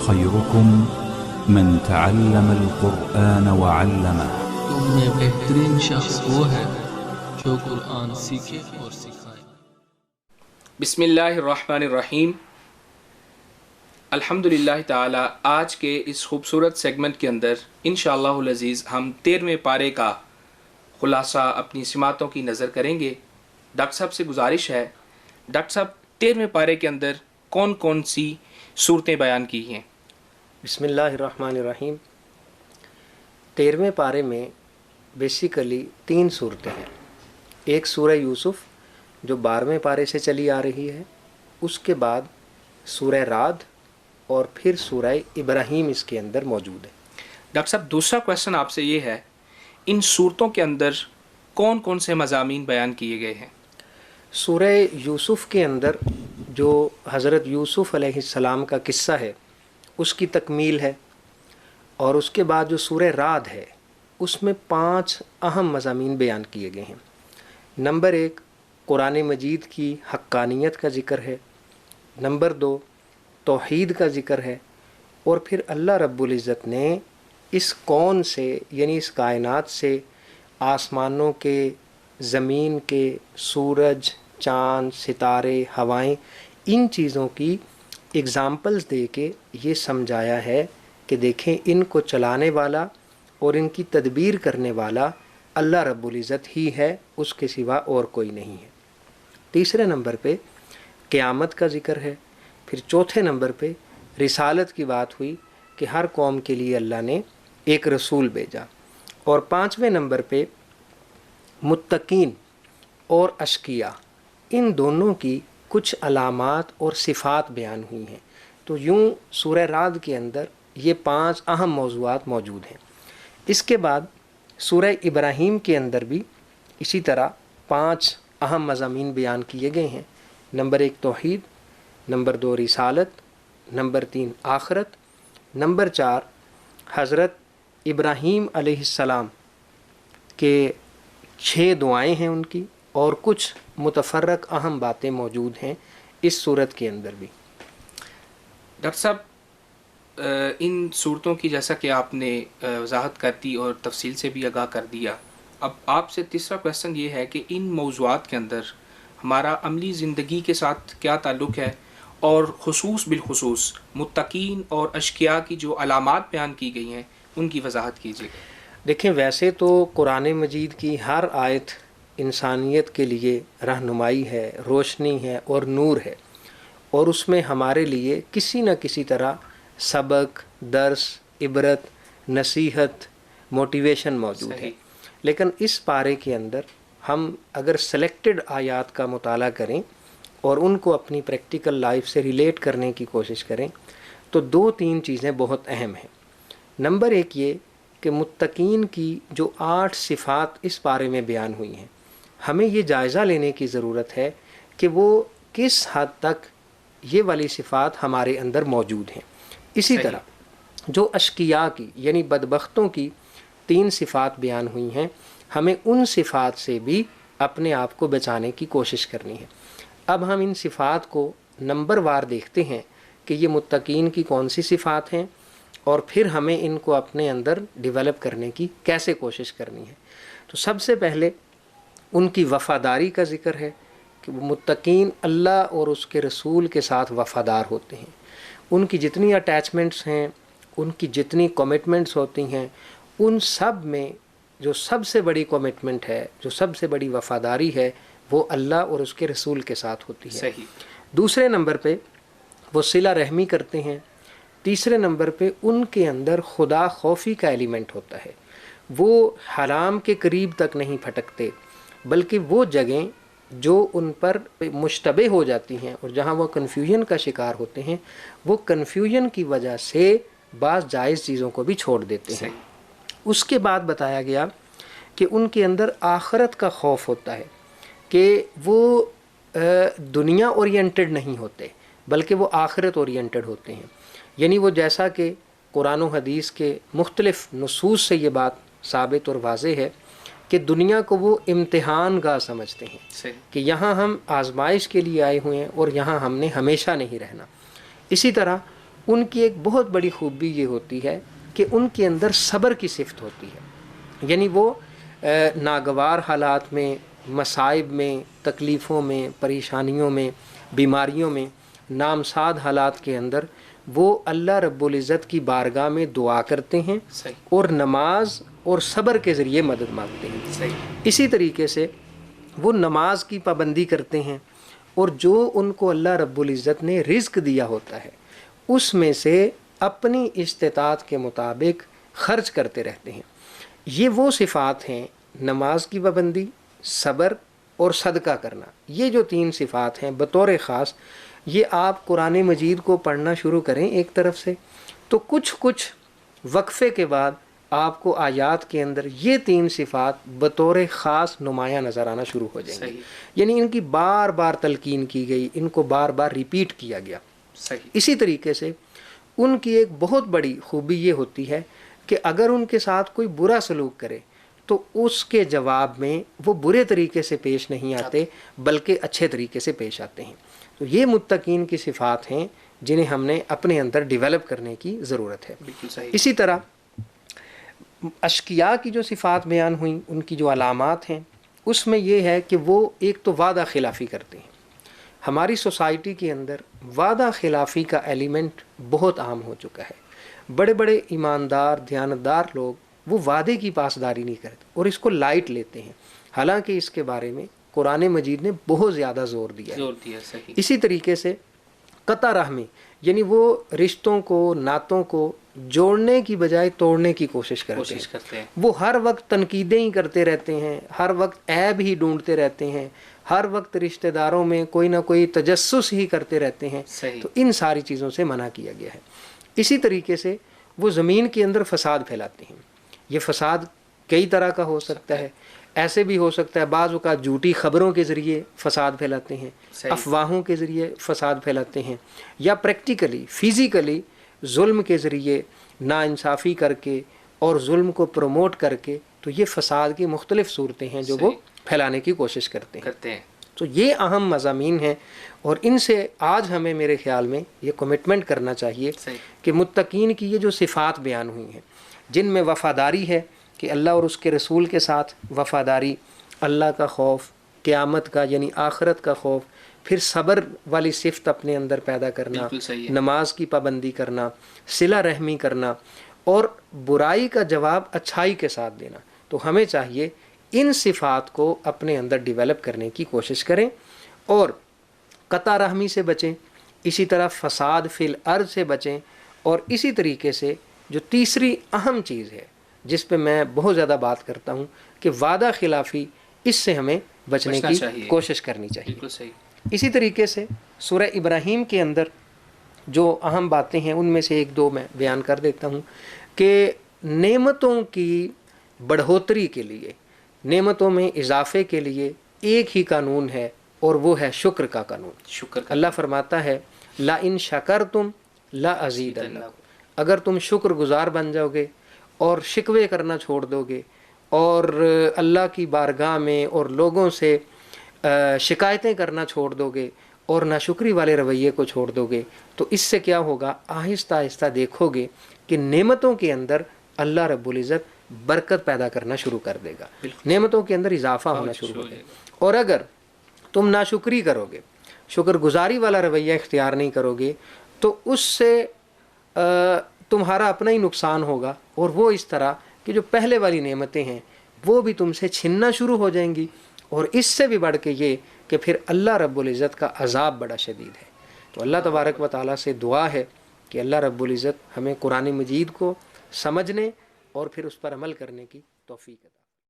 خيركم من تعلم القرآن وعلمه. تم میں بہترین شخص وہ ہے جو قرآن سیکھے اور سکھائے. بسم اللہ الرحمن الرحیم. الحمدللہ تعالی آج کے اس خوبصورت سیگمنٹ کے اندر انشاءاللہ العزیز ہم 13ویں پارے کا خلاصہ اپنی سماعتوں کی نظر کریں گے. ڈاکٹر صاحب سے گزارش ہے، ڈاکٹر صاحب 13ویں پارے کے اندر کون کون سی صورتیں بیان کی ہیں؟ بسم اللہ الرحمن الرحیم. 13ویں پارے میں بیسیکلی 3 صورتیں ہیں. ایک سورہ یوسف جو 12ویں پارے سے چلی آ رہی ہے، اس کے بعد سورہ رعد اور پھر سورہ ابراہیم اس کے اندر موجود ہے. ڈاکٹر صاحب دوسرا کویشچن آپ سے یہ ہے، ان صورتوں کے اندر کون کون سے مضامین بیان کیے گئے ہیں؟ سورہ یوسف کے اندر جو حضرت یوسف علیہ السلام کا قصہ ہے اس کی تکمیل ہے، اور اس کے بعد جو سورہ رعد ہے اس میں 5 اہم مضامین بیان کیے گئے ہیں. نمبر 1 قرآن مجید کی حقانیت کا ذکر ہے. نمبر 2 توحید کا ذکر ہے. اور پھر اللہ رب العزت نے اس کون سے یعنی اس کائنات سے آسمانوں کے، زمین کے، سورج، چاند، ستارے، ہوائیں، ان چیزوں کی اگزامپلز دے کے یہ سمجھایا ہے کہ دیکھیں ان کو چلانے والا اور ان کی تدبیر کرنے والا اللہ رب العزت ہی ہے، اس کے سوا اور کوئی نہیں ہے. تیسرے نمبر پہ قیامت کا ذکر ہے. پھر چوتھے نمبر پہ رسالت کی بات ہوئی کہ ہر قوم کے لیے اللہ نے ایک رسول بھیجا. اور 5ویں نمبر پہ متقین اور اشقیاء، ان دونوں کی کچھ علامات اور صفات بیان ہوئی ہیں. تو یوں سورہ رعد کے اندر یہ 5 اہم موضوعات موجود ہیں. اس کے بعد سورہ ابراہیم کے اندر بھی اسی طرح 5 اہم مضامین بیان کیے گئے ہیں. نمبر 1 توحید، نمبر 2 رسالت، نمبر 3 آخرت، نمبر 4 حضرت ابراہیم علیہ السلام کے 6 دعائیں ہیں ان کی، اور کچھ متفرق اہم باتیں موجود ہیں اس صورت کے اندر بھی. ڈاکٹر صاحب ان صورتوں کی جیسا کہ آپ نے وضاحت کر دی اور تفصیل سے بھی آگاہ کر دیا، اب آپ سے تیسرا کویشچن یہ ہے کہ ان موضوعات کے اندر ہمارا عملی زندگی کے ساتھ کیا تعلق ہے، اور بالخصوص متقین اور اشقیاء کی جو علامات بیان کی گئی ہیں ان کی وضاحت کیجیے. دیکھیں ویسے تو قرآن مجید کی ہر آیت انسانیت کے لیے رہنمائی ہے، روشنی ہے اور نور ہے، اور اس میں ہمارے لیے کسی نہ کسی طرح سبق، درس، عبرت، نصیحت، موٹیویشن موجود ہے. لیکن اس پارے کے اندر ہم اگر سلیکٹڈ آیات کا مطالعہ کریں اور ان کو اپنی پریکٹیکل لائف سے ریلیٹ کرنے کی کوشش کریں تو 2-3 چیزیں بہت اہم ہیں. نمبر 1 یہ کہ متقین کی جو 8 صفات اس پارے میں بیان ہوئی ہیں، ہمیں یہ جائزہ لینے کی ضرورت ہے کہ وہ کس حد تک یہ والی صفات ہمارے اندر موجود ہیں. اسی طرح جو اشقیاء کی یعنی بدبختوں کی 3 صفات بیان ہوئی ہیں، ہمیں ان صفات سے بھی اپنے آپ کو بچانے کی کوشش کرنی ہے. اب ہم ان صفات کو نمبر وار دیکھتے ہیں کہ یہ متقین کی کون سی صفات ہیں، اور پھر ہمیں ان کو اپنے اندر ڈیولپ کرنے کی کیسے کوشش کرنی ہے. تو سب سے پہلے ان کی وفاداری کا ذکر ہے کہ وہ متقین اللہ اور اس کے رسول کے ساتھ وفادار ہوتے ہیں. ان کی جتنی اٹیچمنٹس ہیں، ان کی جتنی کمٹمنٹس ہوتی ہیں، ان سب میں جو سب سے بڑی کمٹمنٹ ہے، جو سب سے بڑی وفاداری ہے، وہ اللہ اور اس کے رسول کے ساتھ ہوتی ہے. صحیح. دوسرے نمبر پہ وہ صلہ رحمی کرتے ہیں. تیسرے نمبر پہ ان کے اندر خدا خوفی کا ایلیمنٹ ہوتا ہے. وہ حرام کے قریب تک نہیں پھٹکتے، بلکہ وہ جگہیں جو ان پر مشتبہ ہو جاتی ہیں اور جہاں وہ کنفیوژن کا شکار ہوتے ہیں، وہ کنفیوژن کی وجہ سے بعض جائز چیزوں کو بھی چھوڑ دیتے ہیں. اس کے بعد بتایا گیا کہ ان کے اندر آخرت کا خوف ہوتا ہے، کہ وہ دنیا اورینٹڈ نہیں ہوتے بلکہ وہ آخرت اورینٹڈ ہوتے ہیں. یعنی وہ جیسا کہ قرآن و حدیث کے مختلف نصوص سے یہ بات ثابت اور واضح ہے کہ دنیا کو وہ امتحان گاہ سمجھتے ہیں کہ یہاں ہم آزمائش کے لیے آئے ہوئے ہیں اور یہاں ہم نے ہمیشہ نہیں رہنا. اسی طرح ان کی ایک بہت بڑی خوبی یہ ہوتی ہے کہ ان کے اندر صبر کی صفت ہوتی ہے، یعنی وہ ناگوار حالات میں، مصائب میں، تکلیفوں میں، پریشانیوں میں، بیماریوں میں، نامساد حالات کے اندر وہ اللہ رب العزت کی بارگاہ میں دعا کرتے ہیں اور نماز اور صبر کے ذریعے مدد مانگتے ہیں۔ اسی طریقے سے وہ نماز کی پابندی کرتے ہیں اور جو ان کو اللہ رب العزت نے رزق دیا ہوتا ہے اس میں سے اپنی استطاعت کے مطابق خرچ کرتے رہتے ہیں۔ یہ وہ صفات ہیں، نماز کی پابندی، صبر اور صدقہ کرنا، یہ جو 3 صفات ہیں بطور خاص، یہ آپ قرآن مجید کو پڑھنا شروع کریں ایک طرف سے تو کچھ وقفے کے بعد آپ کو آیات کے اندر یہ 3 صفات بطور خاص نمایاں نظر آنا شروع ہو جائیں گی، یعنی ان کی بار بار تلقین کی گئی، ان کو بار بار ریپیٹ کیا گیا۔ اسی طریقے سے ان کی ایک بہت بڑی خوبی یہ ہوتی ہے کہ اگر ان کے ساتھ کوئی برا سلوک کرے تو اس کے جواب میں وہ برے طریقے سے پیش نہیں آتے بلکہ اچھے طریقے سے پیش آتے ہیں۔ تو یہ متقین کی صفات ہیں جنہیں ہم نے اپنے اندر ڈیولپ کرنے کی ضرورت ہے۔ اسی طرح اشقیاء کی جو صفات بیان ہوئیں، ان کی جو علامات ہیں، اس میں یہ ہے کہ وہ ایک تو وعدہ خلافی کرتے ہیں۔ ہماری سوسائٹی کے اندر وعدہ خلافی کا ایلیمنٹ بہت عام ہو چکا ہے۔ بڑے بڑے ایماندار دیانتدار لوگ وہ وعدے کی پاسداری نہیں کرتے اور اس کو لائٹ لیتے ہیں، حالانکہ اس کے بارے میں قرآن مجید نے بہت زیادہ زور دیا ہے۔ اسی طریقے سے قطع رحمی، یعنی وہ رشتوں کو، نعتوں کو جوڑنے کی بجائے توڑنے کی کوشش کرتے ہیں۔ وہ ہر وقت تنقیدیں ہی کرتے رہتے ہیں، ہر وقت عیب ہی ڈھونڈتے رہتے ہیں، ہر وقت رشتہ داروں میں کوئی نہ کوئی تجسس ہی کرتے رہتے ہیں۔ تو ان ساری چیزوں سے منع کیا گیا ہے۔ اسی طریقے سے وہ زمین کے اندر فساد پھیلاتے ہیں۔ یہ فساد کئی طرح کا ہو سکتا ہے، ایسے بھی ہو سکتا ہے بعض اوقات جھوٹی خبروں کے ذریعے فساد پھیلاتے ہیں، افواہوں کے ذریعے فساد پھیلاتے ہیں، یا پریکٹیکلی فزیکلی ظلم کے ذریعے ناانصافی کر کے اور ظلم کو پروموٹ کر کے، تو یہ فساد کی مختلف صورتیں ہیں جو وہ پھیلانے کی کوشش کرتے ہیں۔ تو یہ اہم مضامین ہیں اور ان سے آج ہمیں میرے خیال میں یہ کمٹمنٹ کرنا چاہیے کہ متقین کی یہ جو صفات بیان ہوئی ہیں، جن میں وفاداری ہے کہ اللہ اور اس کے رسول کے ساتھ وفاداری، اللہ کا خوف، قیامت کا یعنی آخرت کا خوف، پھر صبر والی صفت اپنے اندر پیدا کرنا، نماز کی پابندی کرنا، صلہ رحمی کرنا اور برائی کا جواب اچھائی کے ساتھ دینا۔ تو ہمیں چاہیے ان صفات کو اپنے اندر ڈیولپ کرنے کی کوشش کریں اور قطع رحمی سے بچیں، اسی طرح فساد فی الارض سے بچیں، اور اسی طریقے سے جو تیسری اہم چیز ہے جس پہ میں بہت زیادہ بات کرتا ہوں کہ وعدہ خلافی، اس سے ہمیں بچنے کی کوشش کرنی چاہیے۔ اسی طریقے سے سورہ ابراہیم کے اندر جو اہم باتیں ہیں ان میں سے 1-2 میں بیان کر دیتا ہوں کہ نعمتوں کی بڑھوتری کے لیے، نعمتوں میں اضافے کے لیے ایک ہی قانون ہے اور وہ ہے شکر کا قانون۔ اللہ فرماتا ہے لَإِن شَكَرْتُمْ لَأَزِيدَنَّكُمْ، اگر تم شکر گزار بن جاؤ گے اور شکوے کرنا چھوڑ دو گے اور اللہ کی بارگاہ میں اور لوگوں سے شکایتیں کرنا چھوڑ دو گے اور ناشکری والے رویے کو چھوڑ دو گے، تو اس سے کیا ہوگا، آہستہ آہستہ دیکھو گے کہ نعمتوں کے اندر اللہ رب العزت برکت پیدا کرنا شروع کر دے گا، نعمتوں کے اندر اضافہ ہونا شروع ہو جائے گا۔ اور اگر تم ناشکری کرو گے، شکر گزاری والا رویہ اختیار نہیں کرو گے، تو اس سے تمہارا اپنا ہی نقصان ہوگا، اور وہ اس طرح کہ جو پہلے والی نعمتیں ہیں وہ بھی تم سے چھننا شروع ہو جائیں گی، اور اس سے بھی بڑھ کے یہ کہ پھر اللہ رب العزت کا عذاب بڑا شدید ہے۔ تو اللہ تبارک و تعالیٰ سے دعا ہے کہ اللہ رب العزت ہمیں قرآن مجید کو سمجھنے اور پھر اس پر عمل کرنے کی توفیق عطا